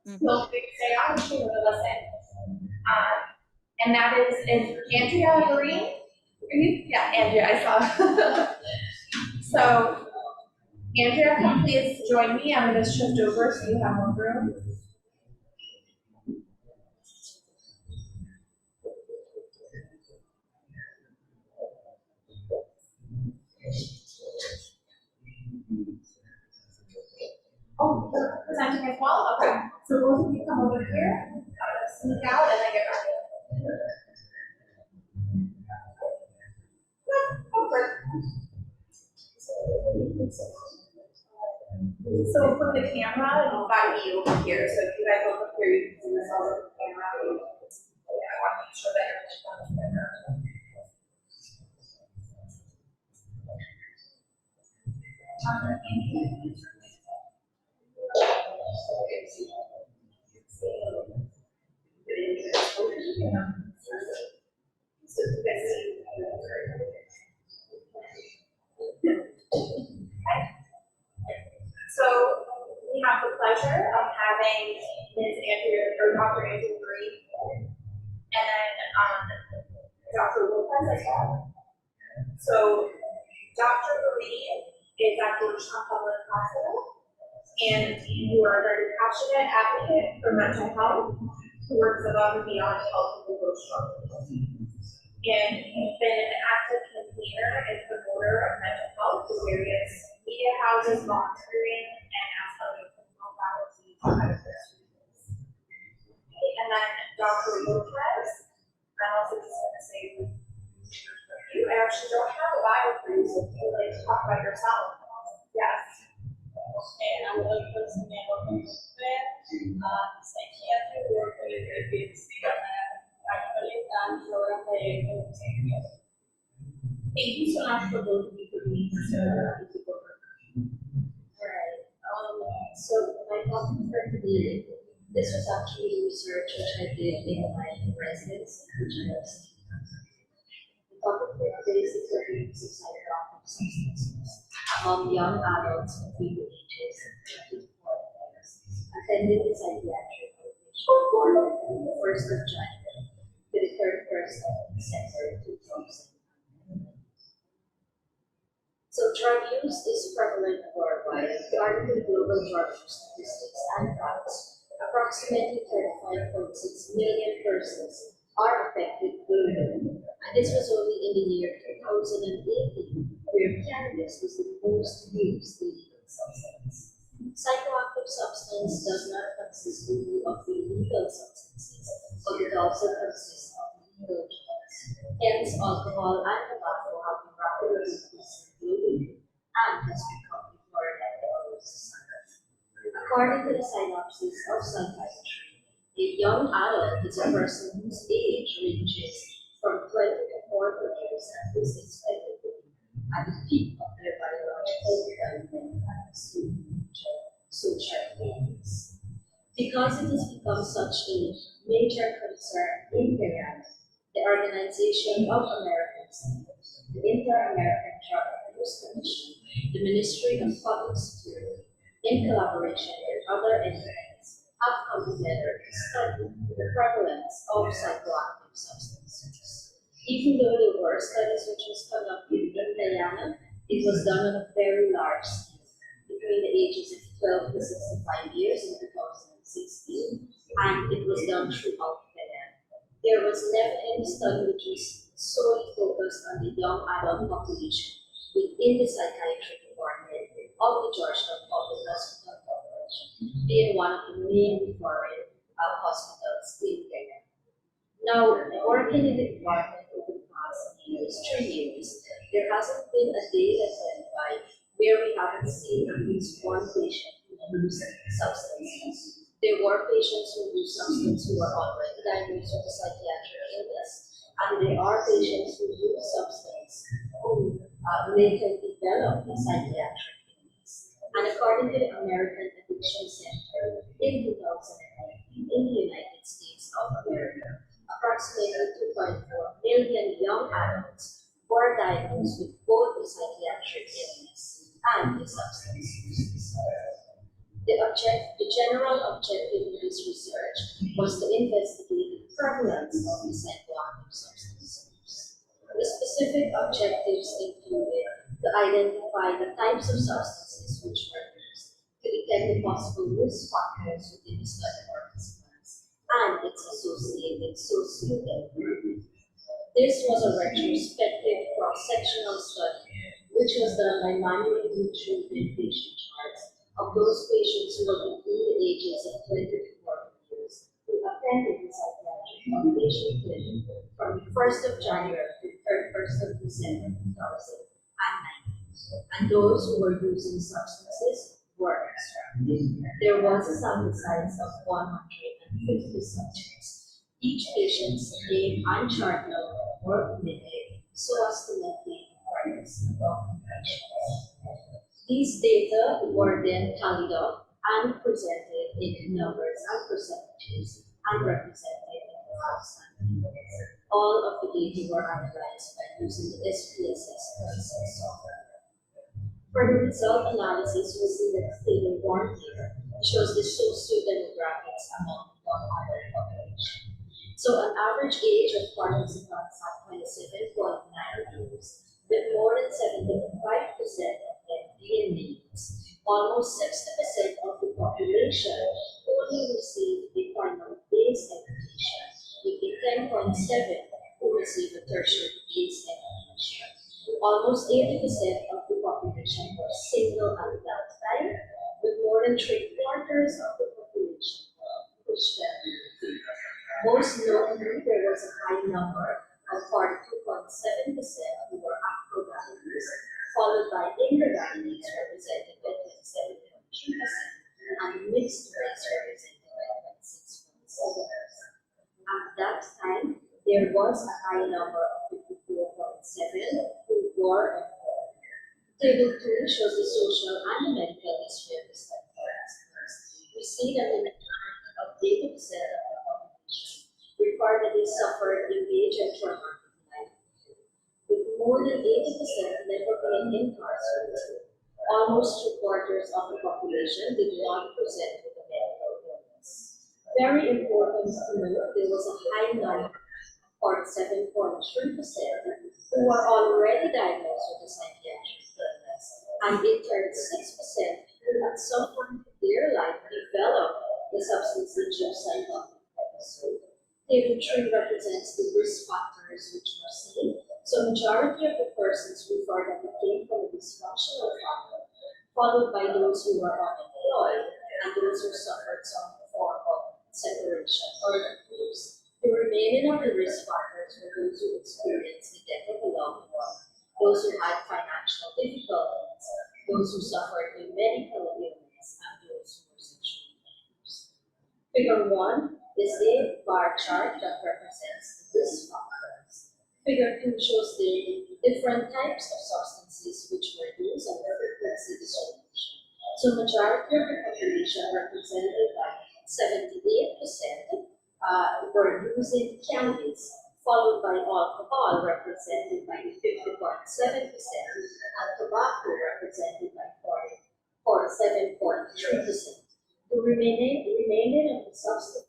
So they say, "Oh, she would listen." And that is Andria Veeren? Yeah, Andria, I saw. So Andria, come please join me. I'm going to shift over so you have more room. Oh, you're presenting as well? Okay. So both of you come over here. I'm going to sneak out and then get back in. So for the camera, I'll invite you over here. So if you guys look up here, you can see this all over the camera. I want to make sure that you're on the camera. So we have the pleasure of having Ms. Andrea or Dr. Andrea Veeren and then Dr. Lopez as well. So Dr. Veeren is at Georgetown Public Hospital, and you are a very passionate advocate for mental health who works above and beyond helping people struggle. And you've been an active campaigner and promoter of mental health through various media houses, volunteering, and as other criminal faculty. And then Dr. Lopez, I'm also just going to say you. I actually don't have a bio for you, so if you would like to talk about yourself. Yes. And I'm a person in psychiatric work with actually and program director. Thank you so much for both of you for being here. Alright, so my topic for today, this was actually research which I did in my residence, which I was. The topic for today is the prevalence of psychoactive substances among young adults between the ages of 24 years, attending the psychiatric outpatient from the 1st of January to the 31st of December 2000. So drug use is prevalent worldwide. According to the global drug use statistics and facts, approximately 35.6 million persons are affected globally. And this was only in the year 2018, where cannabis was the most used illegal substance. Psychoactive substance does not consist only of illegal substances, but it also consists of legal drugs. Hence, alcohol and tobacco have been rapidly increasing globally and has become a foreign of society. According to the synopsis of psychiatry, a young adult is a person whose age ranges from 20 to 40 years and who is expected to be at the peak of their biological development and assume social needs. Because it has become such a major concern in Iran, the Organization of American Studies, the Inter-American Drug Abuse Commission, the Ministry of Public Security, in collaboration with other entities, have come together to study the prevalence of psychoactive substances. Even though there were studies which was conducted in Guyana, it was done on a very large scale, between the ages of 12 to 65 years in 2016, and it was done throughout Guyana. There was never any study which was solely focused on the young adult population within the psychiatric department of the Georgetown Public Hospital Corporation, being one of the main foreign hospitals in Kenya. Now, working in the department over the past 3 years, there hasn't been a day that went by where we haven't seen at least one patient who used substances. There were patients who use substances who are already diagnosed with a psychiatric illness, and there are patients who use substances who later develop a psychiatric illness. And according to the American Addiction Center, in 2019, in the United States of America, approximately 2.4 million young adults were diagnosed with both a psychiatric illness and a substance use disorder. The The general objective of this research was to investigate the prevalence of the psychoactive substance use. The specific objectives included to identify the types of substances which were used, to detect the possible risk factors within the study participants, and its associated socio-demographics. This was a retrospective cross-sectional study, which was done by manually retrieving patient charts of those patients who were between the ages of 20 to 40 years who attended the psychiatric outpatient clinic from the 1st of January to the 31st of December 2019, and those who were using substances were extracted. There was a sample size of 150 subjects. Each patient's name and chart number were omitted so as to maintain the privacy of patients. These data were then tallied up and presented in numbers and percentages and represented in graphs and tables. All of the data were analyzed by using the SPSS pricing software. For the result analysis, we see that table 1 here shows the socio-demographics among the young adult population. So an average age of participants at 27.9 years, with more than 75% of them being males. Almost 60% of the population only received the primary-based education, with the 10.7 who received a tertiary-based education. Almost 80% of the population were single at that time, with more than 3/4 of the population Christian. Most notably, there was a high number of 42.7% who were Afro-Ghanaians, followed by Indo-Ghanaians represented by 27.2%, and mixed race represented by 26.7%. At that time, there was a high number of 54.7 who were employed. Table 2 shows the social and medical history of the study participants. We see that the majority of 80% of the population reported they suffered major traumatic life, with more than 80% never being incarcerated. Almost 3/4 of the population did not present with a mental illness. Very important to note, there was a high number, 47.3%, who were already diagnosed with a psychiatric illness, and in 36% who at some point in their life developed the substance-induced psychotic episode. Table 3 represents the risk factors which were seen. So majority of the persons referred that they came from a dysfunctional family, followed by those who were unemployed and those who suffered some form of separation or abuse. The remaining of the risk factors were those who experienced the death of a loved one, those who had financial difficulties, those who suffered a medical illness, and those who were sexually abused. Figure 1 is a bar chart that represents the risk factors. Figure 2 shows the different types of substances which were used and their frequency distribution. So majority of the population, represented by 78%, were using cannabis, followed by alcohol, represented by 50.7%, and tobacco, represented by 47.3%. The remaining of the substance,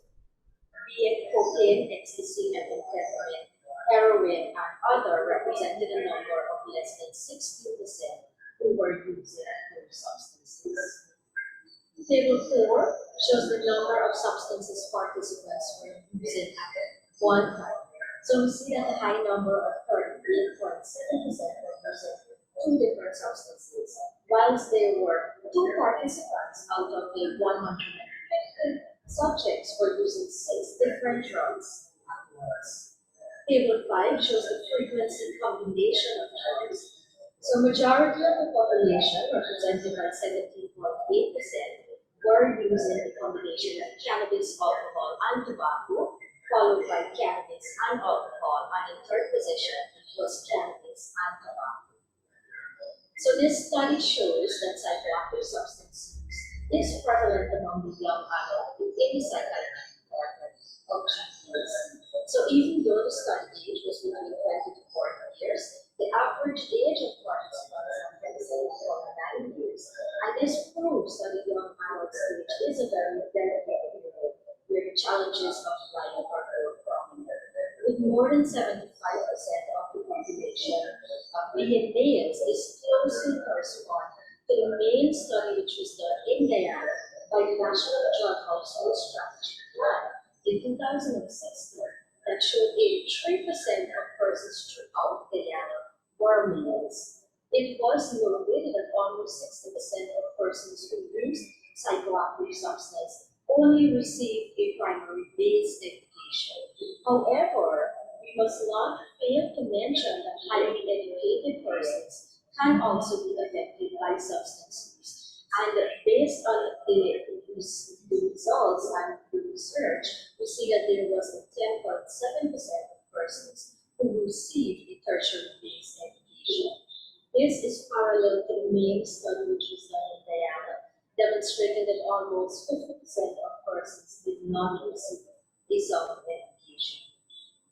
be it cocaine, ecstasy, methamphetamine, heroin, and other, represented a number of less than 16% who were using those substances. Table 4 shows the number of substances participants were using at one time. So we see that a high number of 38.7% were using 2 different substances, whilst there were 2 participants out of the 150 subjects were using 6 different drugs at once. Table 5 shows the frequency combination of drugs. So majority of the population, represented by 17.8%, were using the combination of cannabis, alcohol, and tobacco, followed by cannabis and alcohol, and in third position was cannabis and tobacco. So this study shows that psychoactive substance use is prevalent among the young adult within the psychiatric department of GPs. So even though the study age was between 20 to 40 years, the average age of participants was 27.9 years, and this proves that the young adult stage is a very stages of life are more prominent, with more than 75% of the population being males is closely correspond to the main study which was done in Guyana by the National Drug Household Strategy Plan in 2016 that showed 83% of persons throughout Guyana were males. It was noted that almost 60% of persons who used psychoactive substance only received a primary base education. However, we must not fail to mention that highly educated persons can also be affected by substance use. And based on the results and the research, we see that there was a 10.7% of persons who received a tertiary based education. This is parallel to the main study which was done in Guyana, demonstrating that almost 50% of persons did not receive a sound education.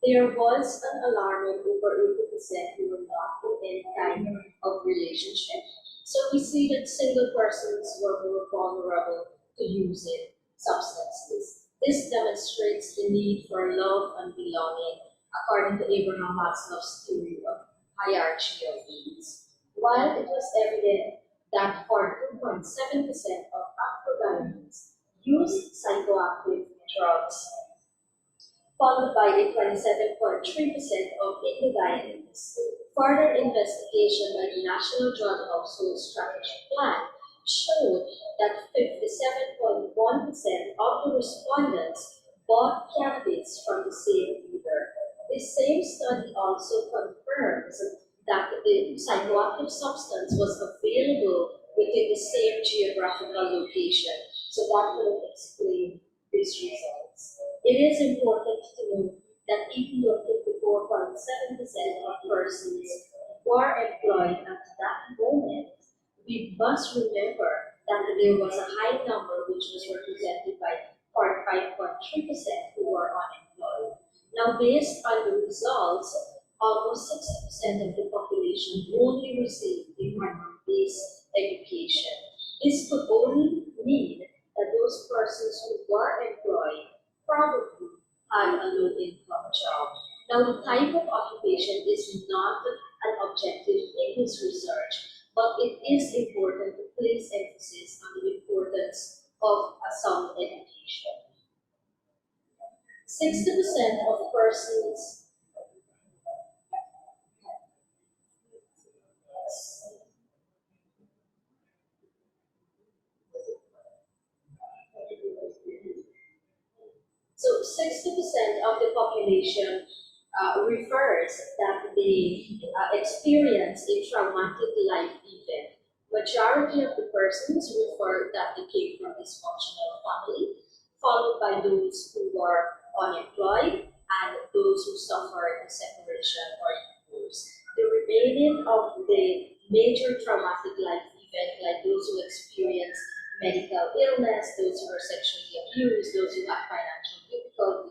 There was an alarming over 80% who were not in any kind of relationship. So we see that single persons were more vulnerable to using substances. This demonstrates the need for love and belonging, according to Abraham Maslow's theory of hierarchy of needs. While it was evident that 42.7% of Afro-Ghanaians used psychoactive drugs, followed by a 27.3% of Indo-Guyanese, further investigation by the National Drug Household Strategy Plan showed that 57.1% of the respondents bought cannabis from the same dealer. This same study also confirms that the psychoactive substance was available within the same geographical location. So that will explain these results. It is important to note that even though 54.7% of persons were employed at that moment, we must remember that there was a high number which was represented by 45.3% who were unemployed. Now, based on the results, almost 60% of the population only received a primary-based education. This could only mean that those persons who were employed probably had a low-income job. Now, the type of occupation is not an objective in this research, but it is important to place emphasis on the importance of a sound education. 60% of persons So 60% of the population refers that they experience a traumatic life event. Majority of the persons refer that they came from dysfunctional family, followed by those who were unemployed and those who suffered a separation or divorce. The remaining of the major traumatic life event, like those who experience medical illness, those who are sexually abused, those who have financial difficulty,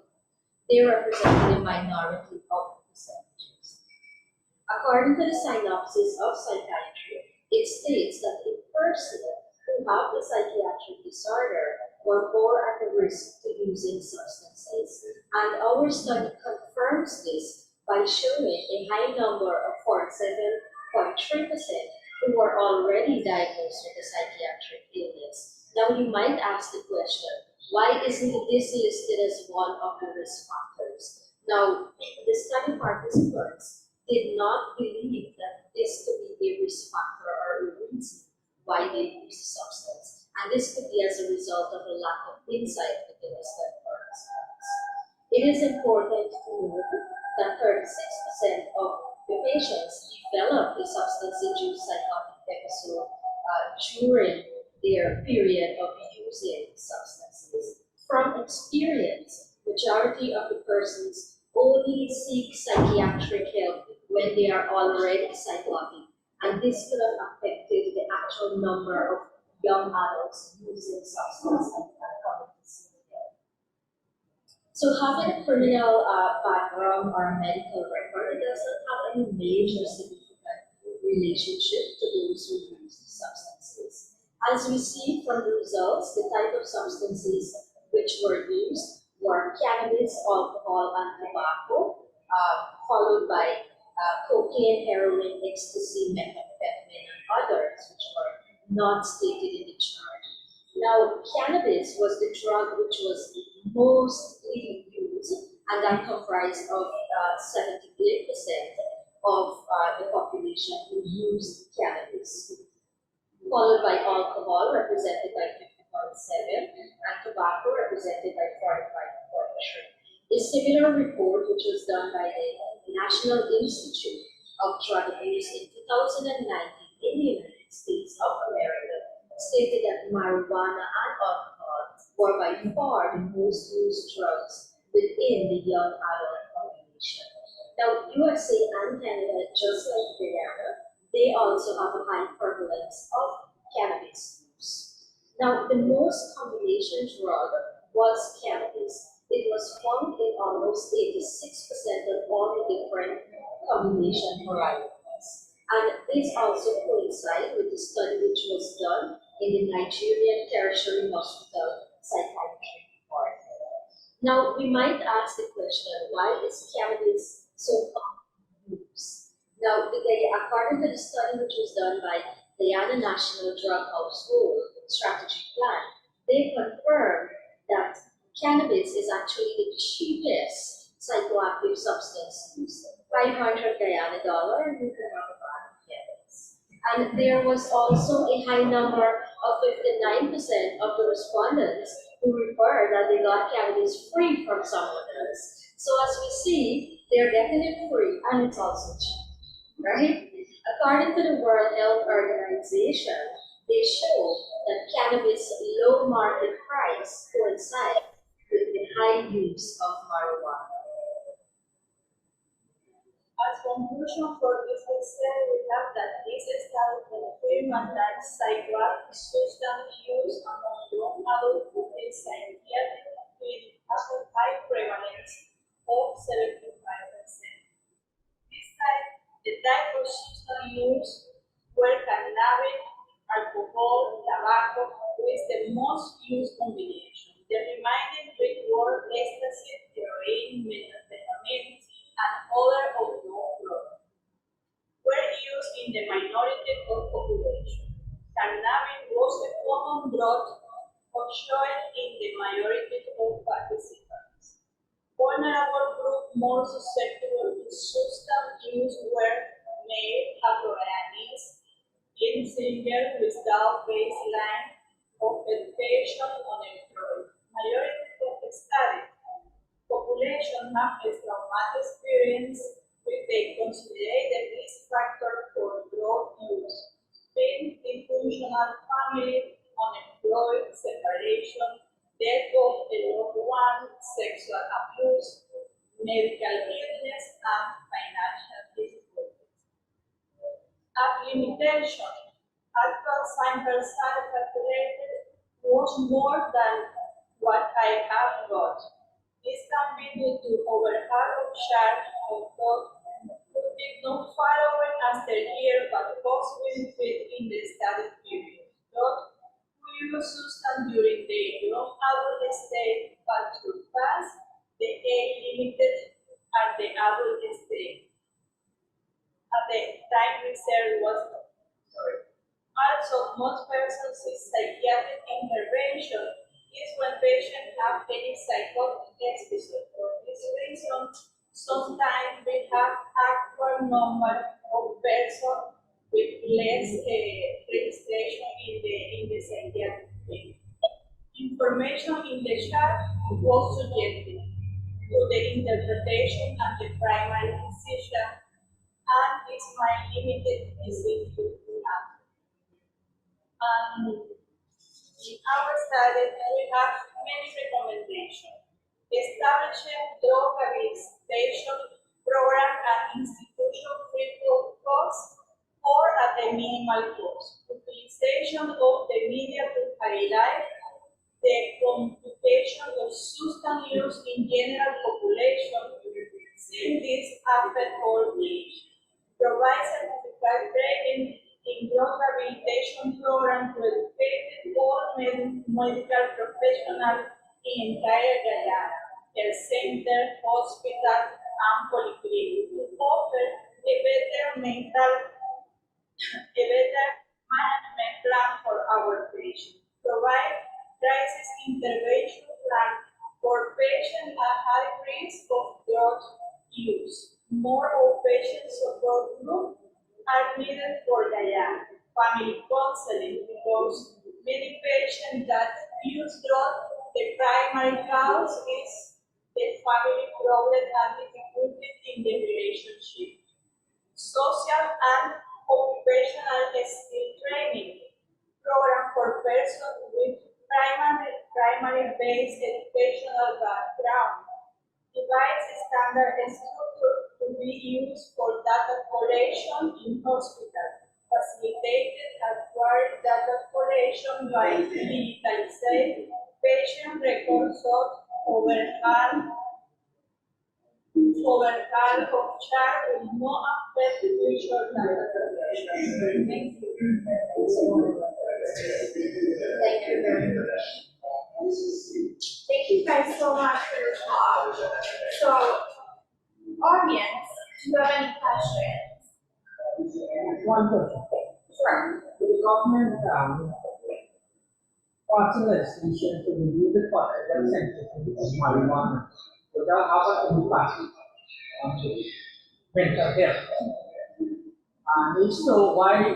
they represent a minority of percentages. According to the synopsis of psychiatry, it states that a person who have a psychiatric disorder were more at the risk to using substances, and our study confirms this by showing a high number of 47.3% who were already diagnosed with a psychiatric illness. Now you might ask the question, why isn't this listed as one of the risk factors? Now, the study participants did not believe that this could be a risk factor or a reason why they use the substance. And this could be as a result of a lack of insight within the study participants. It is important to note that 36% of the patients developed a substance-induced psychotic episode during their period of using substances. From experience, majority of the persons only seek psychiatric help when they are already psychotic, and this could have affected the actual number of young adults using substances and coming to seek help. So having a criminal background or a medical record, it doesn't have any major significant relationship to those who use substances. As we see from the results, the type of substances which were used were are cannabis, alcohol, and tobacco, followed by cocaine, heroin, ecstasy, methamphetamine, and others, which were not stated in the chart. Now, cannabis was the drug which was mostly used, and that comprised of 78% of the population who used cannabis, followed by alcohol, represented by 50.7, and tobacco, represented by 45.3. A similar report, which was done by the National Institute of Drug Abuse in 2019 in the United States of America, stated that marijuana and alcohol were by far the most used drugs within the young adult population. Now, USA and Canada, just like Guyana, they also have a high prevalence of cannabis use. Now, the most combination drug was cannabis. It was found in almost 86% of all the different combination varieties. And this also coincides with the study which was done in the Nigerian Tertiary Hospital Psychiatric Department. Now, we might ask the question, why is cannabis so commonly used? Now, according to the study which was done by Guyana National Drug Household Strategy Plan, they confirmed that cannabis is actually the cheapest psychoactive substance used. 500 Guyana dollar, and you can have a bag of cannabis. And there was also a high number of 59% of the respondents who referred that they got cannabis free from someone else. So as we see, they're getting it free, and it's also cheap, right? According to the World Health Organization, they show that cannabis' low market price coincides with the high use of marijuana. As conclusion for this essay, we have that this study confirms that psychoactive substance use among young adults is psychiatric has a high prevalence of 75%. This type, the type of substance use where cannabis, alcohol, tobacco is the most used combination. The remaining three were ecstasy, heroin, methamphetamine, and other opioid drugs were used in the minority of population. Cannabis was a common drug of choice in the majority of participants. Vulnerable groups more susceptible to substance use were male Afro-Ghanaians, in singles without baseline of education, unemployed. Majority of the study population have a traumatic experience which they consider the risk factor for drug use, being dysfunctional family, unemployed, separation, death of a loved one, sexual abuse, medical illness, and financial difficulties. As limitation, actual sample size calculated was more than what I have got. This can be due to overhead of charge of those who did not follow it after year but possibly within the study period. Those who use substance during the young adult stage but surpass the age limited at the adult stage. At the time research was also, most persons seek psychiatric intervention is when patients have any psychotic episode. For this reason, sometimes we have actual number of persons with less registration in the psychiatric field. Information in the chart was subjective to the interpretation and the primary physician, and is my limited disease to have. In our study, we have many recommendations. Establishing drug rehabilitation program and institution free of cost or at a minimal cost. Utilization of the media to highlight the computation of substance use in general population, since this affects all age. Provide certified training in drug rehabilitation program to educate all medical professionals in entire Guyana. health center, hospital, and polyclinic to offer a better management plan for our patients. Provide crisis intervention plan for patients at high risk of drug use. More outpatient support groups are needed for diagnosis, family counseling, because many patients that use drugs, the primary cause is the family problem and difficulties in the relationship. Social and occupational skill training program for persons with primary-based educational background. Device standard structure to be used for data collection in hospital. Facilitated acquired data collection by digitalized patient records overhaul of chart will not affect future data collection. Thank you. Thank you very much. Thank you guys so much for your talk. So, audience, do you have any questions? One question. Sure. The government passed legislation to reduce the potential sensitivity of marijuana. So that have an impact on the mental health. And if so, why the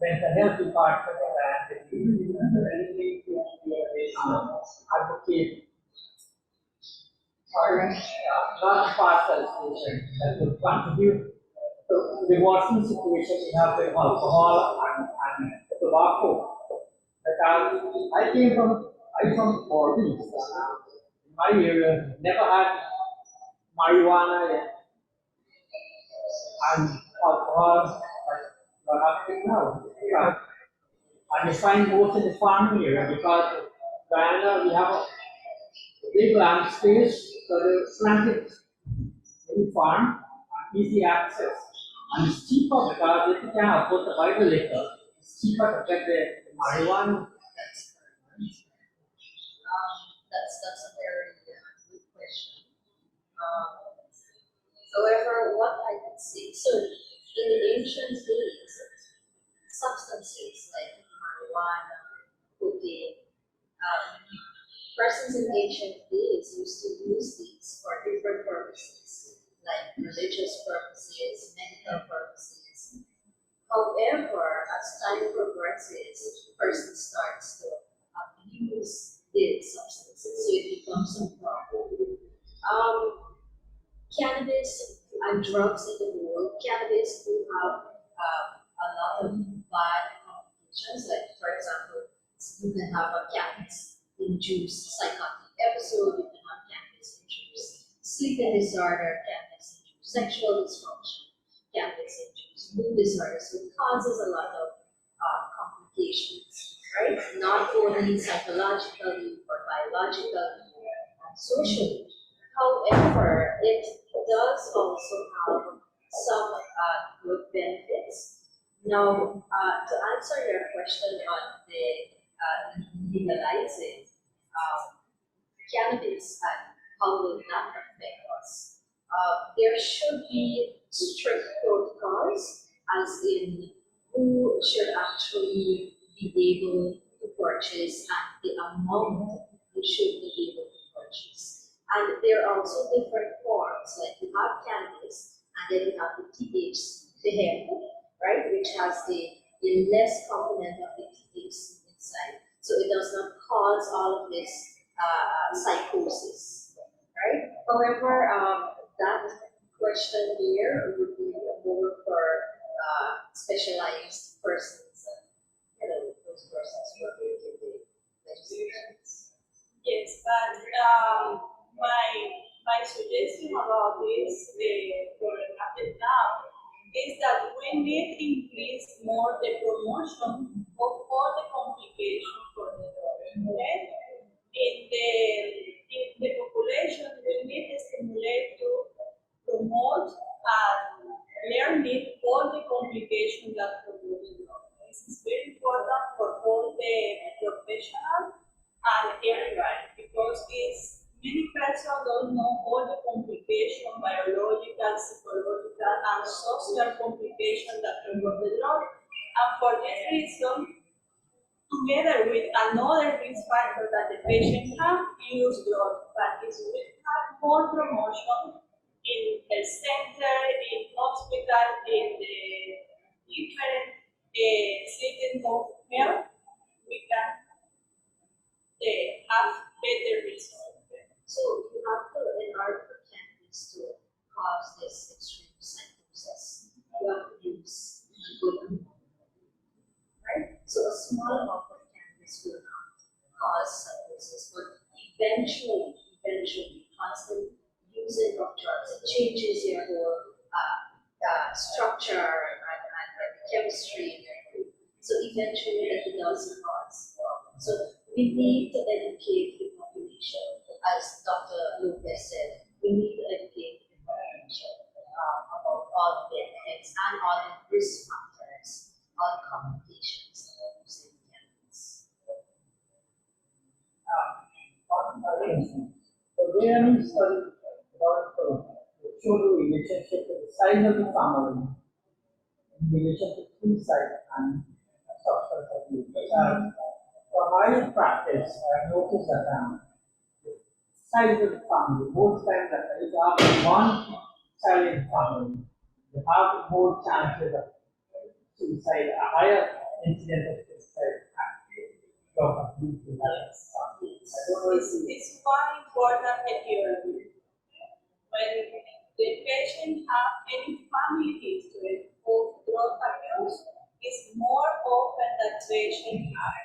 mental health department advocate for non-pass legislation that would contribute to the worsening situation we have with alcohol and tobacco. Because I came from the 40s. In my area, never had marijuana yet, and alcohol, like what happening now. Yeah. And you find most in the farming area because Guyana we have a big land space, so they plant it in the farm and easy access. And it's cheaper because if you can afford to buy the liquor, it's cheaper to get the marijuana. That's a very good question. However, what I could see, so in the ancient days, substances like marijuana, cocaine, persons in ancient days used to use these for different purposes, like religious purposes, medical purposes. However, as time progresses, the person starts to abuse these substances, so it becomes a problem. Cannabis and drugs in the world, cannabis do have a lot of bad complications, like for example, you can have a cannabis-induced psychotic episode, you can have cannabis-induced sleeping disorder, cannabis-induced sexual dysfunction, cannabis-induced mood disorder, so it causes a lot of complications, right? Not only psychologically, but biologically and socially. However, it does also have some good benefits. Now, to answer your question on the legalizing cannabis and how will that affect us, there should be strict protocols, as in who should actually be able to purchase and the amount you should be able to purchase. And there are also different forms, like you have cannabis, and then you have the THC, the hemp, right, which has the less component of the THC inside. So it does not cause all of this psychosis, right? However, that question here would be more for specialized persons, those persons who are making the legislations. Yes, but my suggestion about this programmatic now is that we need to increase more the promotion of all the complications for the drug. Okay? In the population, we need to stimulate to promote and learn all the complications that produce the drug. This is very important for all the professionals and everybody, because it's don't know all the complications, biological, psychological, and social complications that come with the drug. And for this reason, together with another risk factor that the patient have, use drug, but it will have more promotion in health center, in hospital, in the different settings of health, we can have better results. So you have to, in order for cannabis to cause this extreme psychosis, you have to use a good amount, right? So a small amount of cannabis will not cause psychosis, but eventually, constant using of drugs, it changes your whole structure and chemistry. So eventually it does cause problems. So we need to educate the population, as Dr. Lopez said, we need to educate the population about all the benefits and all the risk factors, all the complications of using cannabis. The Veeren study about show the relationship with the size of the family in relation to three sides and substance abuse. For my practice, I noticed that the size of the family, most times that if you have one child in the family, you have more chances of suicide, a higher incidence of suicide. It's one important etiology. When the patient has any family history of drug abuse, it's more often that patient has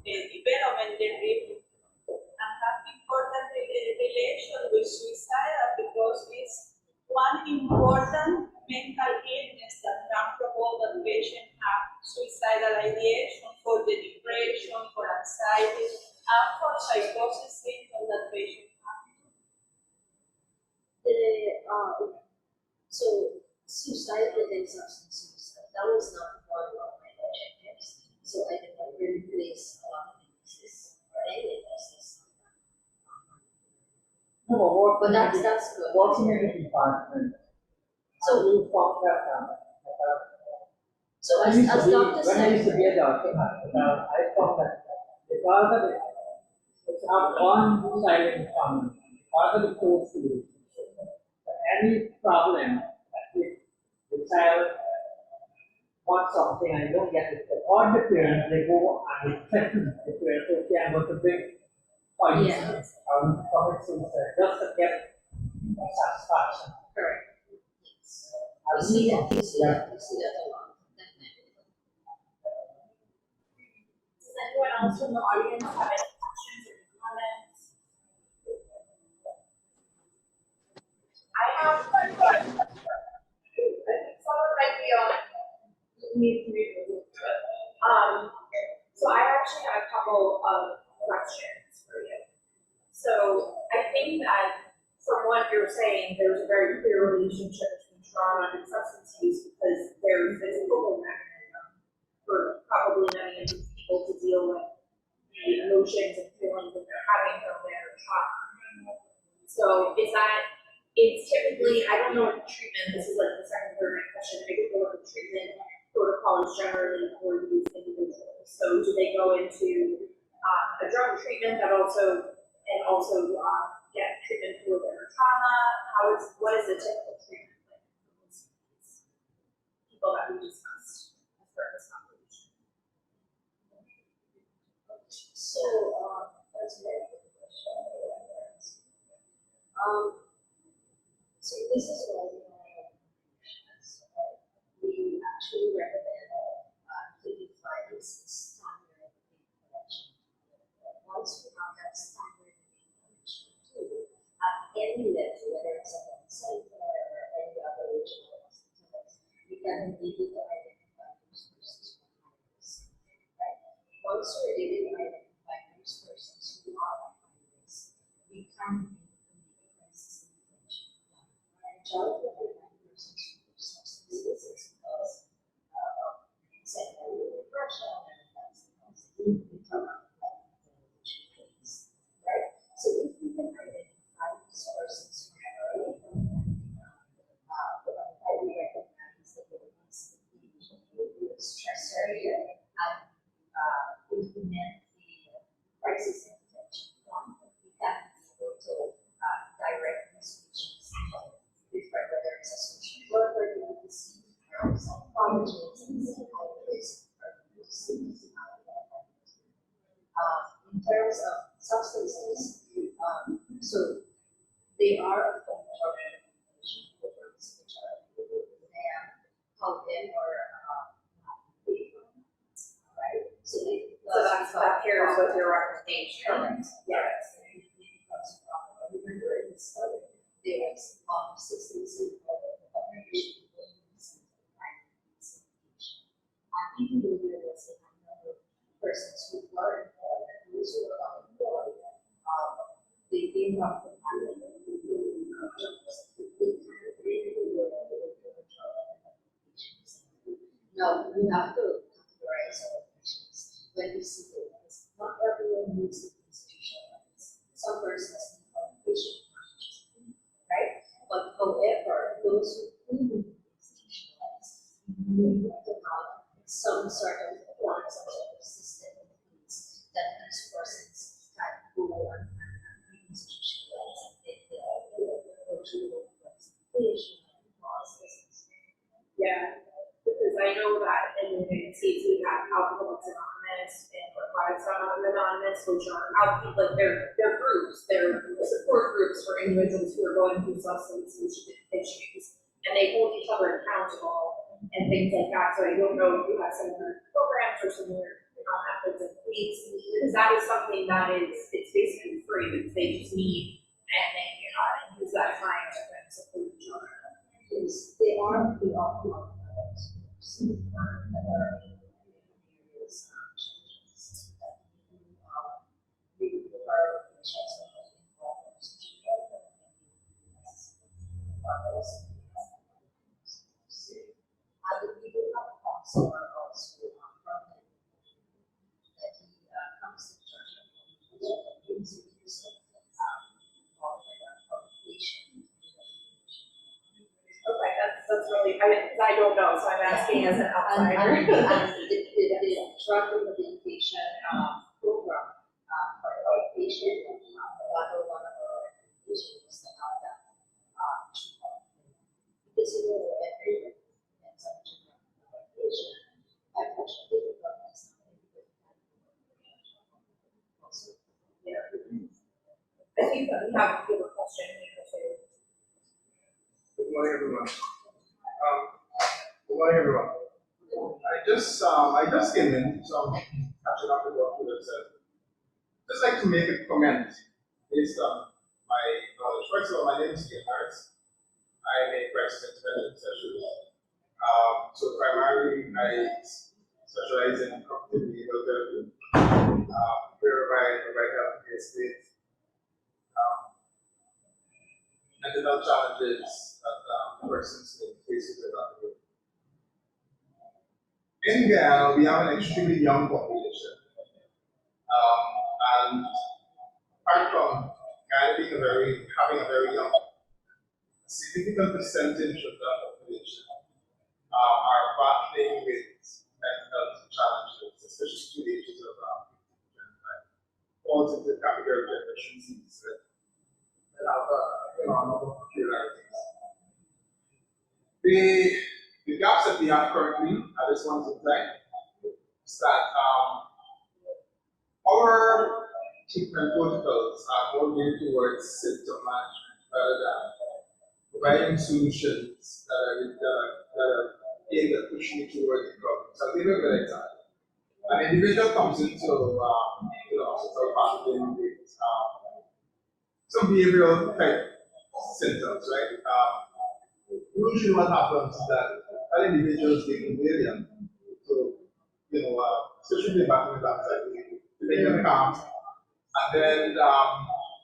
developmental rhythm and have important relation with suicide because it's one important mental illness that can provoke that patient have suicidal ideation for the depression, for anxiety, and for psychosis symptoms that patient have. So suicide within substance use, that was not one of my objectives. So I did not really place a lot of emphasis or any emphasis on that. No, But that's good. working in the department. So you found that So as Dr. when I used to said, be a doctor, I found that because of it, it's not one child in the family, because of the close relationship, any problem that if the child wants something and they don't get it, or the parents, they go and they threaten the parents, okay, I'm going to bring poison, Yeah. I want to commit suicide, just to get satisfaction. correct. I've You see seen that, it. you see that a lot, definitely. Does anyone else from the audience have any questions or comments? I have one question. I think someone might be on needs to be removed. So I actually have a couple of questions for you. So I think that from what you're saying, there's a very clear relationship between trauma and substance use because there's this coping mechanism for probably many of these people to deal with the emotions and feelings that they're having from their trauma. So it's typically, I don't know what the treatment, this is like the second part of my question, I don't know what the treatment protocol is generally for these individuals. So do they go into a drug treatment that also get treatment for their trauma? What is the typical treatment like for these people that we discussed as part of this conversation? So, that's a very good question. So this is what we actually recommend to define this standard intervention. Once we have that standard intervention tool at any level, whether it's a health center or any other regional hospitals, we can immediately identify those persons who are high risk. Right? Once we're able to identify those persons who are at high risk, we can crisis intervention. Majority of the time, persons who use substances is because of secondary depression and that's because the trauma that they face. Right? So if we can identify these persons substances. So they are a form of medication programs which are available to them, however, right? So that pairs with your recommendation. Correct. Yes. Remember in the study, there was substances of even though there was a number of persons who were involved and those who were unemployed, they came up with money, they kind of really were now we have to categorize our patients when we see this. Not everyone needs to be institutionalized. Some persons need outpatient management, right? But however, those who do need to be institutionalized need to have some sort of plan, some sort of system in place that these persons can go and be institutionalized and they are able to go through the representation process. Yeah, because I know that in the United States we have Alcoholics Anonymous and Narcotics Anonymous, which are out, like they're groups, they're support groups for individuals who are going through substance issues, and they hold each other accountable and things like that. So I don't know if you have similar programs or similar methods in place, because that is something that is, it's basically free, because they just meet and they use that time to kind of support each other. Yes, they are the optimal methods that are various challenges that we require patients to have involved and we do have a counselor also from that he comes to Georgetown and brings you of publication. Okay, that's really, I don't know, so I'm asking as an outsider. And the drug rehabilitation program for outpatient, one of our recommendations was to have that because you know every and some rehabilitation, unfortunately, the government is not able to also. Yeah. I think that we have a question here too. Good morning, everyone. I just came in, so I'm catching up with what you have said. Just like to make a comment based on my knowledge. First of all, my name is Kim Harris. I'm a president of sessions. So primarily, I specialize in cognitive behavioral therapy, whereby I provide healthcare with mental health challenges that persons may face with their life. In Ghana, we have an extremely young population. And apart from Ghana being having a very young, a significant percentage of that population are battling with mental health challenges, especially to the ages of 25. Falls into the category of Generation Z that have a number of peculiarities. The gaps that we have currently at this point in time is that our treatment protocols are more geared towards symptom management rather than providing solutions that are aimed at pushing you towards the problem. So I'll give you a good example. An individual comes into hospital battling with some behavioral type symptoms, right? Usually what happens is that individual is getting delirium. So, especially battling with anxiety, they get calm. And then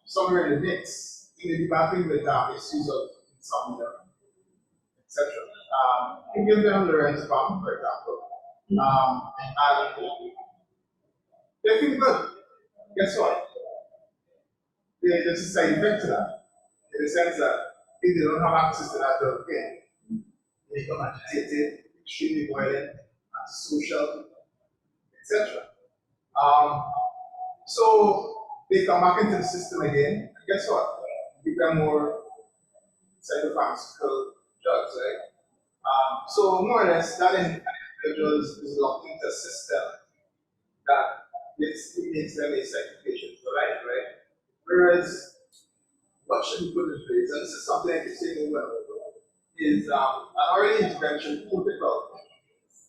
somewhere in the mix, you may be battling with issues of insomnia, etc. You give them lorazepam, for example, and they feel good. Guess what? There's a side effect to that, in the sense that if they don't have access to that drug again, they become agitated, extremely violent, antisocial, etc. So they come back into the system again, and guess what? Give them more psychopharmaceutical drugs, right? So more or less, that individual is locked into a system that makes them a psychic patient for life, right? Whereas, what should be put in place, and this is something I keep saying over and over, is an early intervention protocol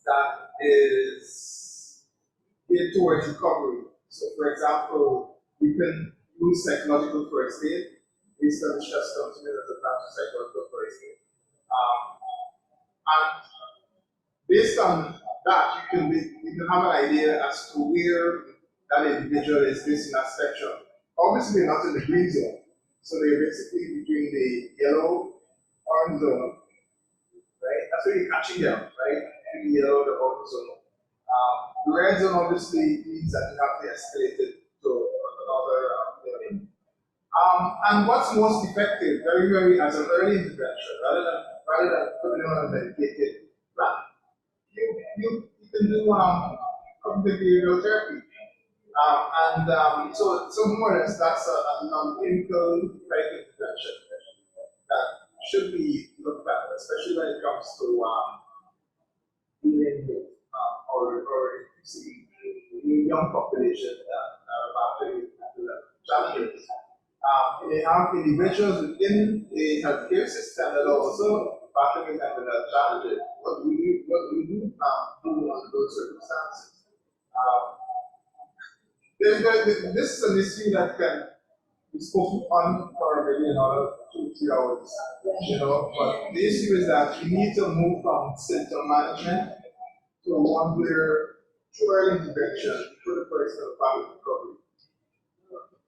that is geared towards recovery. So, for example, we can use psychological first aid based on the stress consuming as a type of psychological first aid. And based on that, you can have an idea as to where that individual is based on that spectrum. Obviously, they're not in the green zone, so they're basically between the yellow, orange zone, right? That's where you're catching them, right? The yellow, the orange zone. The red zone obviously means that you have to escalate it to another level. And what's most effective, very, very as an early intervention, rather than putting on a medicated plan, you can do cognitive behavioral therapy. So more or less, that's a non-clinical type intervention that should be looked at, especially when it comes to dealing with or increasing the young population that are battling with mental challenges. They have individuals within the healthcare system that are also battling with mental health challenges. What do we do under those circumstances? This is an issue that can be spoken on for maybe another 2-3 hours, but the issue is that we need to move from symptom management to one where through early intervention for the person of family recovery.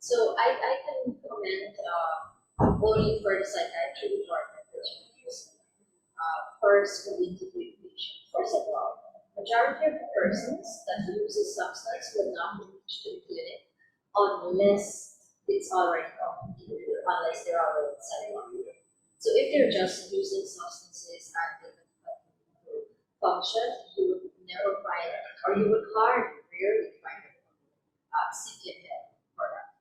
So I can comment only for the psychiatry department that you use. First, we need to be patient. First of all, majority of the persons that uses substance will not reach the clinic unless it's already complicated, unless they're already psychoactive. So if they're just using substances and they can function, you would never find, or you would rarely find seeking help for that.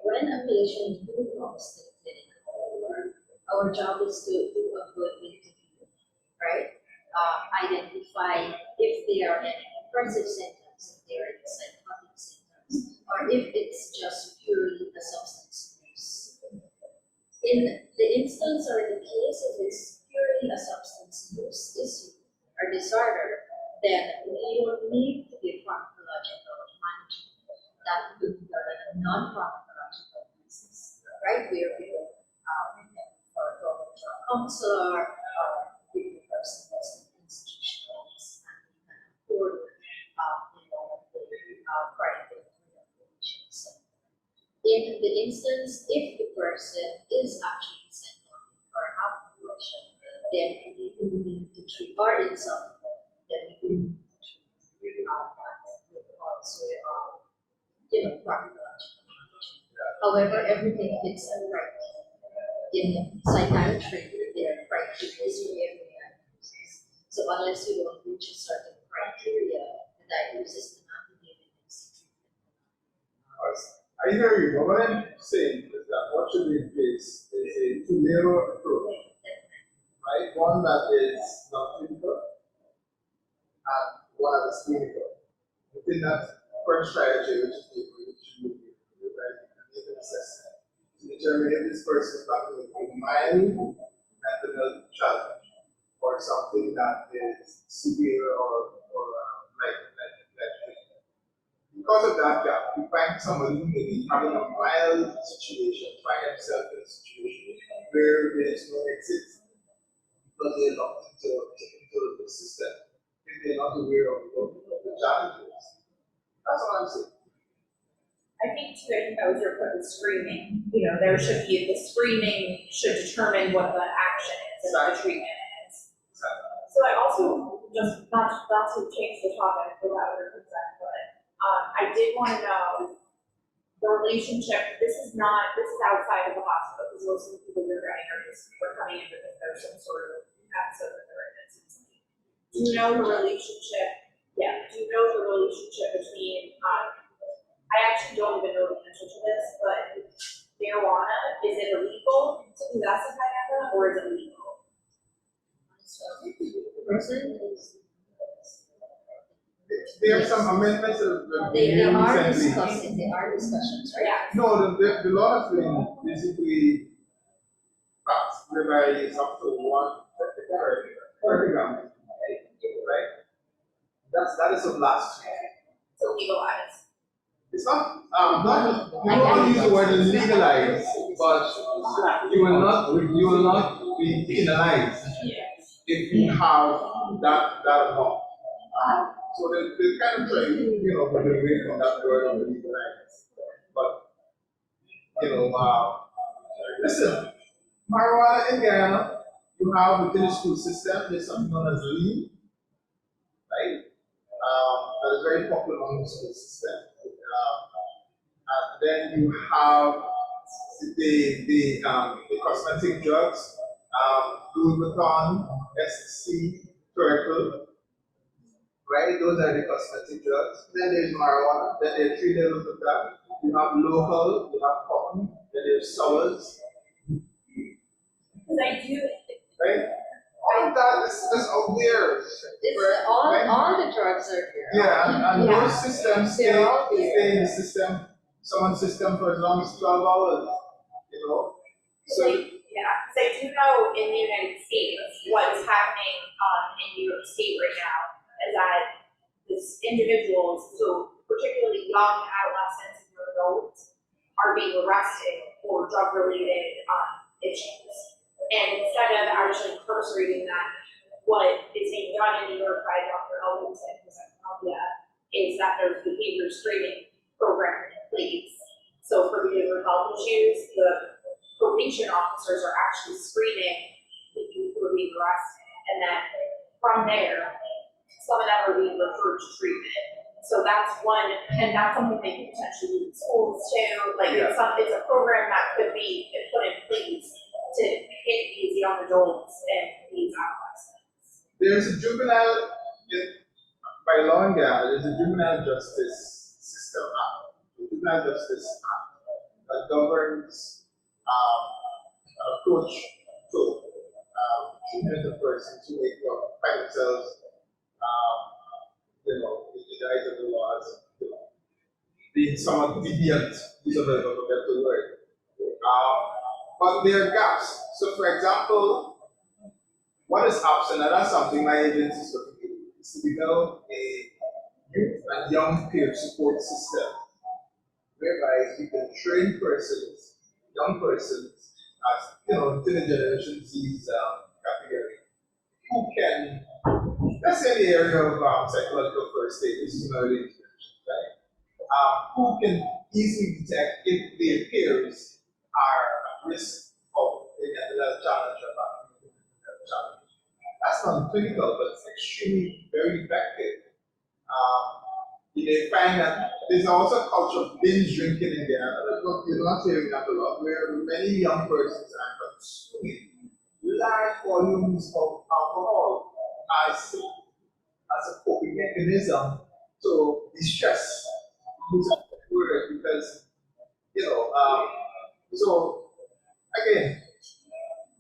When a patient who comes to the clinic, however, our job is to do a good interview, right? Identify if there are any depressive symptoms, if there are any psychotic symptoms, or if it's just purely a substance use. In the instance or in the case if it's purely a substance use issue or disorder, then we don't need to give pharmacological management. That would be done on a non-pharmacological basis, right? Where we will for going to a counselor or give the person that's institutionalized and we can afford the private rehabilitation. In the instance, if the person is actually psychotic or have depression, then we do need to treat, or insomnia, then we do need to treat that with also pharmacological management. However, everything fits a criteria. In psychiatry, their criteria is very diagnosis. So unless you don't reach a certain criteria, the diagnosis cannot be given next treatment. I hear you, but what I'm saying is that what should be in place is a two-layer approach, right? One that is non-clinical and one that is clinical. Within that first strategy, which is the assessment, to determine if this person is battling with a mild mental health challenge or something that is severe or like. Because of that gap, we find somebody who may be having a mild situation, find themselves in a situation where there is no exit because they're locked into the system if they're not aware of the challenges. That's what I'm saying. I think I was your point with screening. There should be, the screening should determine what the action is and what the treatment is. Exactly. So I also, just not to change the topic without your consent, but I did want to know the relationship. This is outside of the hospital because most of the people you're getting are coming in because there's some sort of episode that they're in. Do you know the relationship? Yeah. Do you know the relationship between? I actually don't even know the answer to this, but marijuana, is it illegal to possess a marijuana or is it legal? So the person is there are some amendments that have They been made are recently. discussing, they are discussions, right? Yeah. No, the law has been basically passed, whereby it's up to 1 gram, right? That is of last year. To legalize. It's not, you don't use the word legalize, but you will not be penalized if you have that amount. So they kind of try, move away from that word of legalize. But, listen, marijuana in Guyana, you have within the school system, there's something known as lean, right? That is very popular among the school system. And then you have the cosmetic drugs, Louis Vuitton, SC, Turtle, right? Those are the cosmetic drugs. Then there's marijuana. Then there are 3 levels of that. You have local, you have cotton, then there's sours. Because I do, Right? All of that is out there. It's all the drugs are here. Yeah, and Yeah. those systems stay They're all there. in the system, someone's system for as long as 12 hours, So, yeah, because I do know in the United States, what is happening in New York State right now is that these individuals, so particularly young adolescents and adults, are being arrested for drug-related issues. And instead of actually incarcerating them, what is being done in New York by Dr. Elvington, who's at Columbia, is that there's behavior screening program in place. So for behavioral health issues, the probation officers are actually screening the youth who are being arrested. And then from there, some of them are being referred to treatment. So that's one, and that's something they can potentially do in schools too. Like it's a program that could be put in place to hit these young adults and these adolescents. there's a juvenile, by law in Ghana, there's a juvenile justice system act, the juvenile justice act that governs approach to treatment of persons who may find themselves, in the eyes of the law as, being somewhat deviant, use of a better word. But there are gaps. So, for example, what is absent, and that's something my agency is looking to do, is to develop a youth and young peer support system whereby you can train persons, young persons, as within the Generation Z's category, who can, let's say in the area of psychological first aid, this is an early intervention, right? Who can easily detect if their peers are at risk of a mental challenge or mental challenge. That's not clinical, but it's extremely very effective. You may find that there's also a culture of binge drinking in there. You're not hearing that a lot, where many young persons are consuming large volumes of alcohol as a coping mechanism to distress. Because, so again,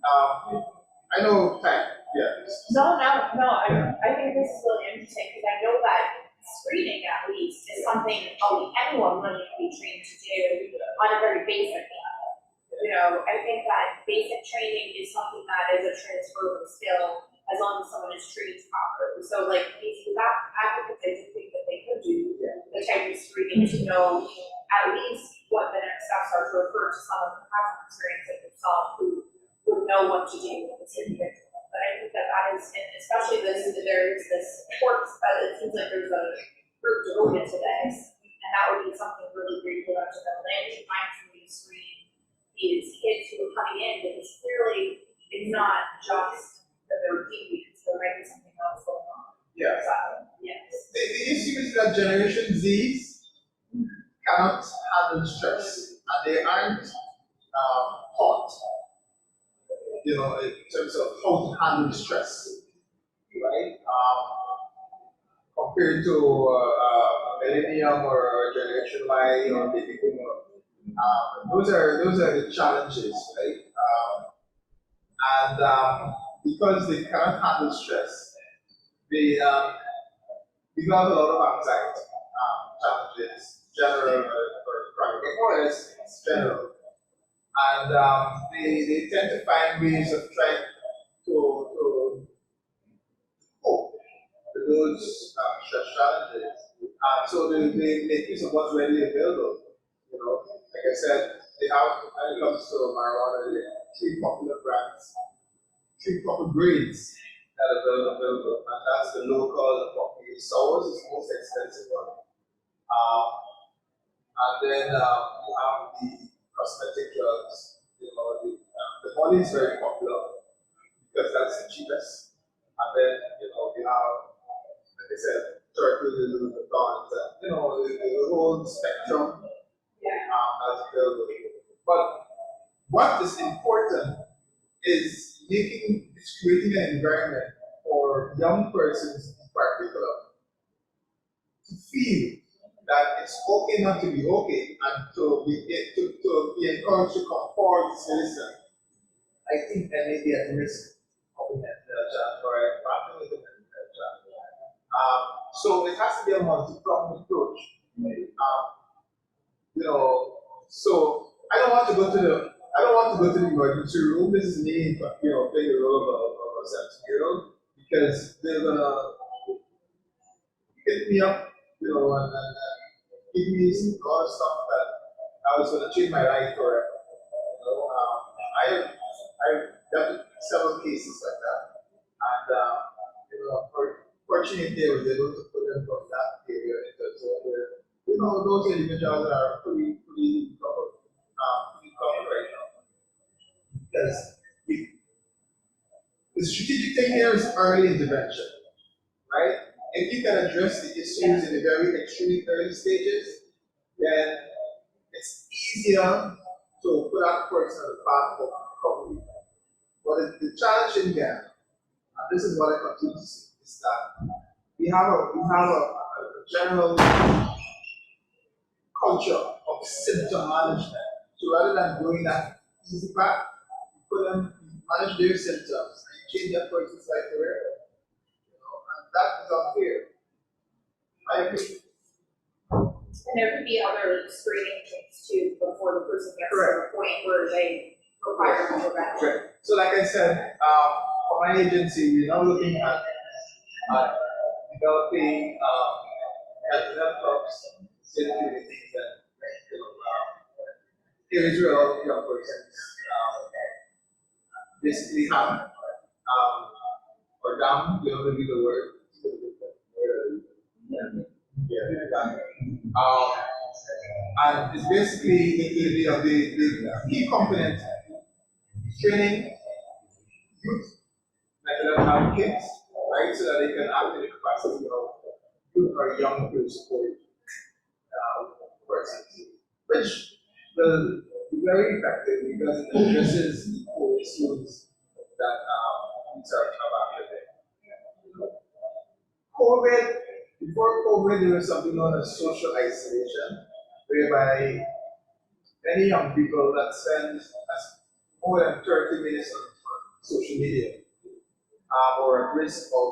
I know time, yeah. No, I think this is really interesting because I know that screening at least is something anyone really can be trained to do on a very basic level. I think that basic training is something that is a transferable skill as long as someone is trained properly. So like these advocates, I do think that they could do the type of screening to know at least what the next steps are to refer to someone who has an experience like yourself who would know what to do with this individual. But I think that is, and especially there's this works, it seems like there's a group devoted to this, and that would be something really great for them to know. They find somebody to screen these kids who are coming in, because clearly it's not just that they're deviants, there might be something else going on. Yeah. So, yes. The issue is that Generation Z's cannot handle stress, and they aren't taught, in terms of how to handle stress, right? Compared to a millennium or Generation Y or baby boomer, those are the challenges, right? And because they cannot handle stress, they we have a lot of anxiety challenges, general or chronic, but more or less it's general. And they tend to find ways of trying to cope with those stress challenges. So they make use of what's readily available. You know, like I said, they have, when it comes to marijuana, there are three popular brands, three popular grades that are available, and that's the local, the popular. Sours is the most expensive one. And then you have the cosmetic drugs. You know, the Molly is very popular because that's the cheapest. And then, you know, we have, like I said, turtle, the Pons, and you know, the whole spectrum that's available. But what is important is creating an environment for young persons in particular to feel that it's okay not to be okay and to be encouraged to come forward to say, listen, I think I may be at risk of a mental challenge or a partner with a mental challenge. So it has to be a multi-pronged approach. You know, so I don't want to go to the emergency room. This is me, you know, playing the role of a 17-year-old because they're gonna hit me up, you know, and give me a lot of stuff that I was gonna change my life forever. You know, I've done several cases like that, and you know, fortunately, I was able to put them from that area into a zone where, you know, those individuals are pretty covered right now. Because the strategic thing here is early intervention, right? If you can address the issues in the very extremely early stages, then it's easier to put that person on the path of recovery. But the challenge in there, and this is what I continue to see, is that we have a general culture of symptom management. So rather than going that easy path, you put them, you manage their symptoms, and you change that person's life forever. You know, and that is unfair. I agree. And there could be other screening things too before the person gets to the point where they require intervention. Right. So like I said, for my agency, we're now looking at developing health clubs, activities that areas where a lot of young persons basically have or down, you know, maybe the word. And it's basically the key component is training youth mental health advocates, right, so that they can act in the capacity of youth or young peer support persons, which will be very effective because it addresses the core issues that youths are after them. COVID, before COVID, there was something known as social isolation, whereby many young people that spend more than 30 minutes on social media or at risk of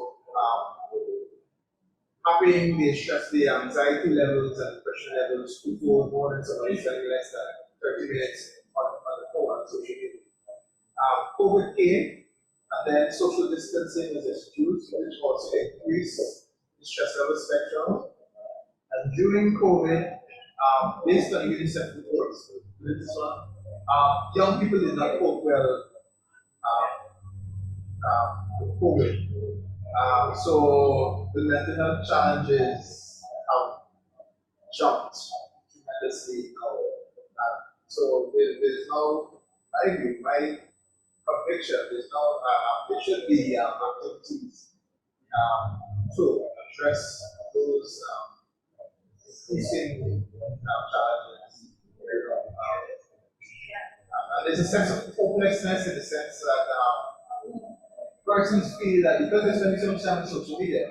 having the stress, the anxiety levels and depression levels to go more than somebody spending less than 30 minutes on the phone on social media. COVID came, and then social distancing was introduced, which also increased the stress level spectrum. And during COVID, based on UNICEF reports, this one, young people did not cope well with COVID. So the mental health challenges have jumped tremendously now. So there's no, I agree, my conviction, there's no, there should be activities to address those increasing challenges. And there's a sense of hopelessness in the sense that persons feel that because they're spending so much time on social media,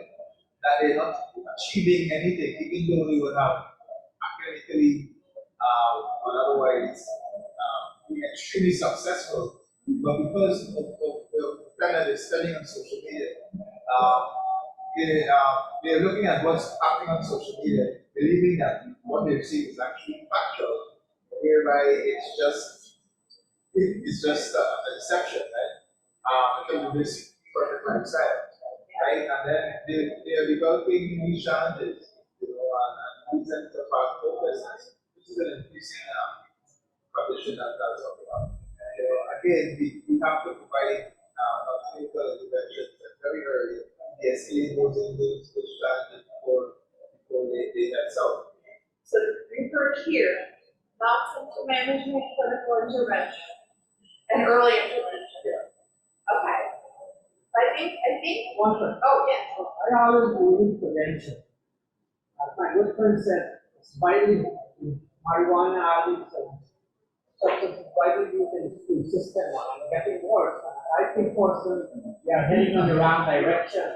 that they're not achieving anything, even though they would have academically or otherwise been extremely successful. But because of the time that they're spending on social media, they're looking at what's happening on social media, believing that what they've seen is actually factual, whereby it's just a deception, right? In terms of this perfect lifestyle, right? And then they are developing new challenges, and reasons about hopelessness, which is an increasing condition that that's talking about. Again, we have to provide clinical interventions very early. The escalate those challenges before they get south. So research here, not symptom management, clinical intervention, and early intervention. Okay. I think. One thing. Oh yeah. I always believe in prevention. As my good friend said, it's widely marijuana addicts and substances widely used in the school system and getting worse. And I think personally we are heading in the wrong direction.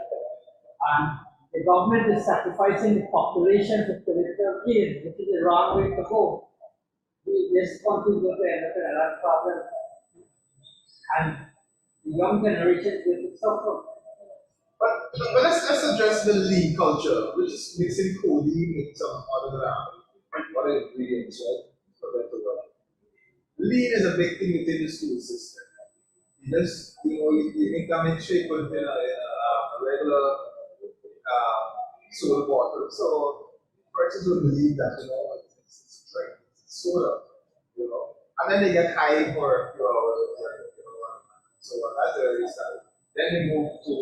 And the government is sacrificing the population to political gain, which is the wrong way to go. This country is going to end up in a lot of problems. And the young generation will suffer. But let's address the lean culture, which is mixing codeine with some other ingredients, right? For better work. Lean is a big thing within the school system. You make a milkshake within a regular soda bottle. So persons will believe that it's drink, it's soda, and then they get high for a few hours, so that's the early start. Then they move to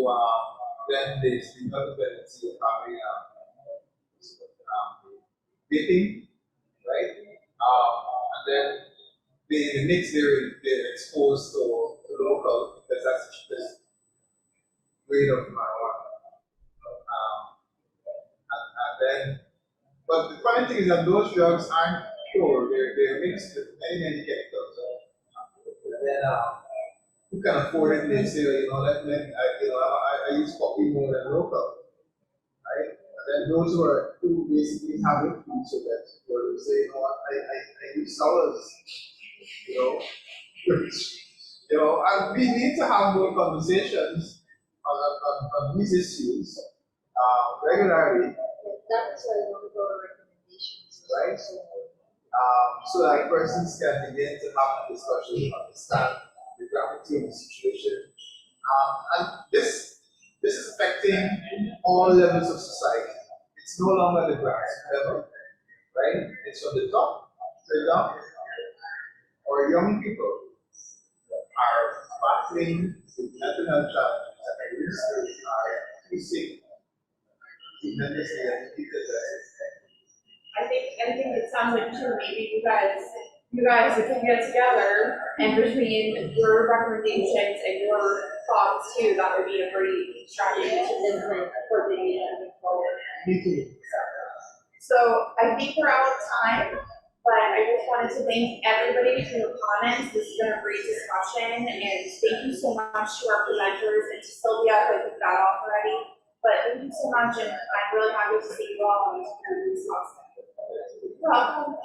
then they develop the tendency of having vaping, right? And then they mix they're exposed to local because that's the cheapest grade of marijuana. And then, but the funny thing is that those drugs aren't pure, they're mixed with many chemicals. And then who can afford it? They say, I use coffee more than local, right? And then those who basically have it, so that they say, I use sours, and we need to have more conversations on these issues regularly. That's why one of our recommendations, right? So that persons can begin to have a discussion, understand the gravity of the situation. And this is affecting all levels of society. It's no longer the grassroots level, right? It's from the top to the down. Our young people are battling with mental health challenges and are facing tremendously educated. I think it sounds like too, maybe you guys can get together and between your recommendations and your thoughts too, that would be a great strategy to implement for the moving forward. Me too. So I think we're out of time, but I just wanted to thank everybody for your comments. This has been a great discussion, and thank you so much to our presenters and to Sylvia who I took that off already. But thank you so much, and I'm really happy to see you all on this. You're welcome.